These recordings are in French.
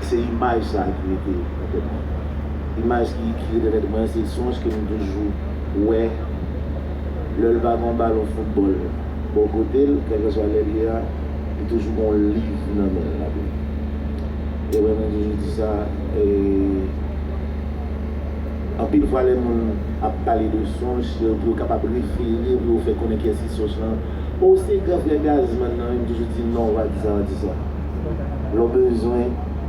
c'est l'image ça qui était l'image qui était de moi, c'est le songe que nous toujours ouais le wagon ballon football bon côté quel que soit les liens il toujours un livre dans la vie et vraiment je dis ça et en pile fois les gens a parlé de songe pour capable de réfléchir pour faire connaître ces songes là au c'est grave les gaz maintenant ils toujours dit non on va dire ça l'ont besoin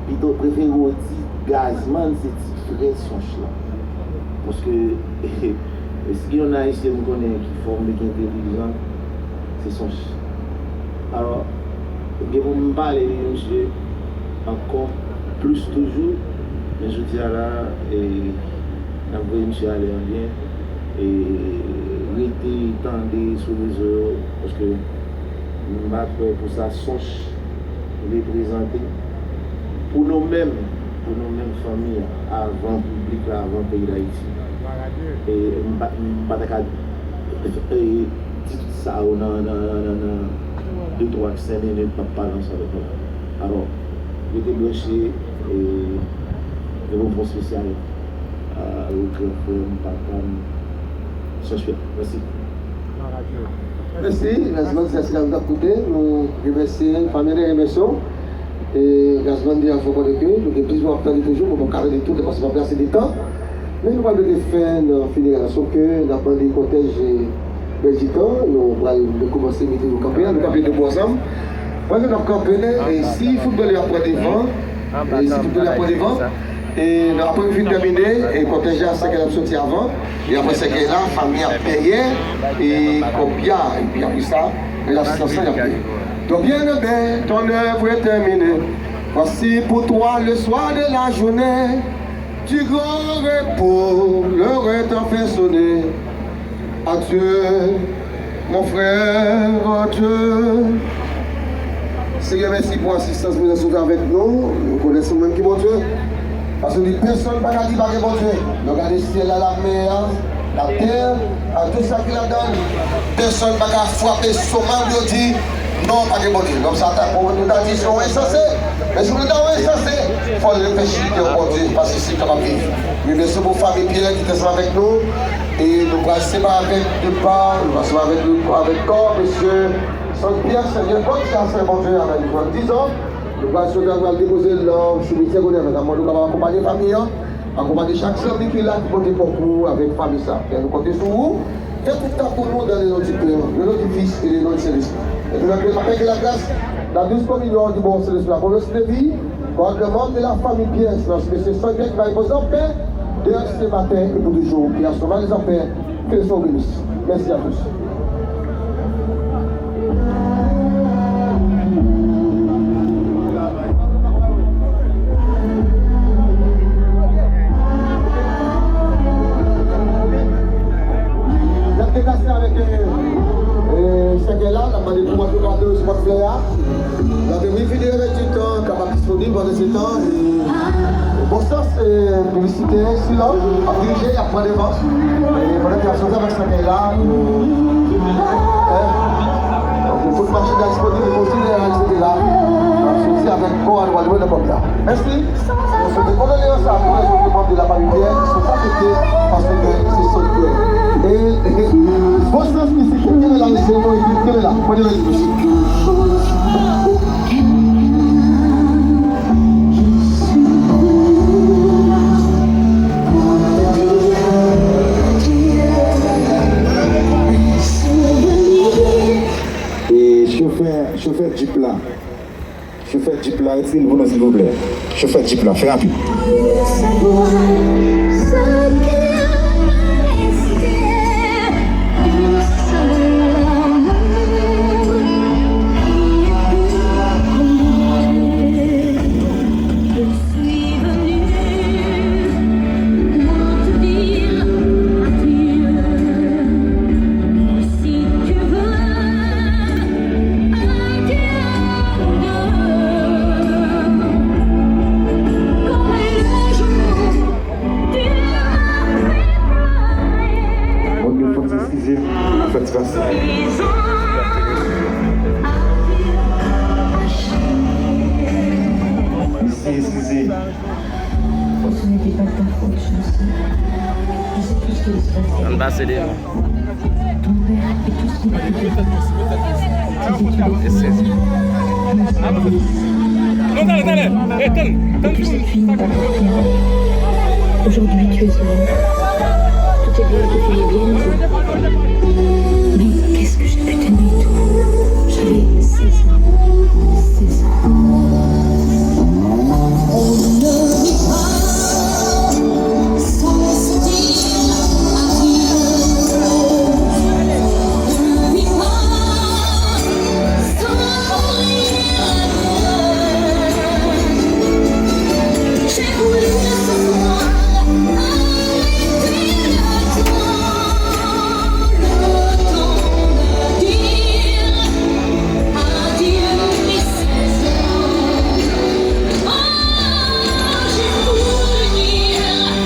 plutôt préféré au dit gazman c'est vrai songe là parce que si on a ici on connaît qui forme qui intelligent c'est songe alors je vais me parler monsieur encore plus toujours mais je dis à là et d'envoyer monsieur aller en bien et rester tendre sur les heures parce que nous m'appelle pour ça songe les présenter pour nous-mêmes familles avant le public là avant le pays d'Haïti et dit ça dans 2-3 5 minutes pas parler avec nous alors je vais brancher et bon spécial au grand frère merci. Merci, Gazman, c'est ce que nous avons écouté. Nous remercions la famille de remercions. Et Gazman dit à Foucault de Queue, nous avons besoin d'attendre toujours pour carrer de tout, parce qu'on va passer du temps. Mais nous allons faire une finalisation que nous avons des cortèges belgicains. Nous allons commencer à mettre nos campagnes, nous camper de bois ensemble. Moi, je vais camper et si le football apprend des vents, et après une fin terminée, et cortège à 5 ans sorti avant, et après 5 ans là, la famille a payé, et combien, et puis après ça, et l'assistance a payé. Donc bien aimé, ton œuvre est terminée. Voici pour toi le soir de la journée, du grand repos, l'heure est enfin sonnée. Adieu, mon frère, adieu. Seigneur, merci pour l'assistance que vous avez sauvé avec nous. Nous connaissons même qui bon Dieu. Parce que personne ne peut dire que bon Dieu. Nous regardons le ciel, la mer, la terre, à tout ça qui la donne. Personne ne peut frapper son mal et dire non, pas de bon Dieu. Donc ça, pour nous dire sont insensés. Mais si nous sommes insensés, il faut réfléchir au bon Dieu parce que c'est capable de vivre. Nous merci pour la famille Pierre qui est avec nous. Et nous allons séparer avec deux pas, nous allons séparer avec corps, monsieur. Saint-Pierre, Seigneur, quand ça c'est bon Dieu avec nous. 10 ans, nous allons déposer l'homme sur le cimetière, nous allons accompagner la famille, accompagner chaque famille qui est là, qui compte pour vous avec la famille. Et nous comptons sur vous. Faites tout le temps pour nous dans les noms du Père, les noms du Fils et les noms du Saint-Esprit. Et nous allons avec la grâce, la 12 communion du bon Saint-Esprit, la promesse de vie, quand le membre de la famille Pierre, c'est M. Saint-Pierre qui va reposer en paix, de ce matin et pour toujours. Pierre Sauvage les en paix, que le son bénisse. Merci à tous. La vérifier avec du temps, capable disponible pendant ce temps. Bon, ça c'est publicité, sinon, à diriger, à prendre des ventes. Et pendant qu'il y a chose avec ce là, il faut que machine disponible aussi, les là. Aussi avec quoi, on va jouer le problème. Merci. On se fait condoléances à tous les membres de la famille qui sont affectés parce que c'est son cœur. Et bon sens musique, quelle est la leçon, quelle est la bonne musique. Chauffeur Jeep là. Chauffeur Jeep là, retirez-vous s'il vous plaît. Chauffeur Jeep là, fais rapide. excusez. Ce n'était pas de ta faute, je le sais. Je sais tout ce qui se passait. Ambassadeur. Ton père et tout ce qu'il a pu faire. Depuis cette fille n'a pas compris rien. Aujourd'hui, tu es heureux. Tout est bien qui finit bien,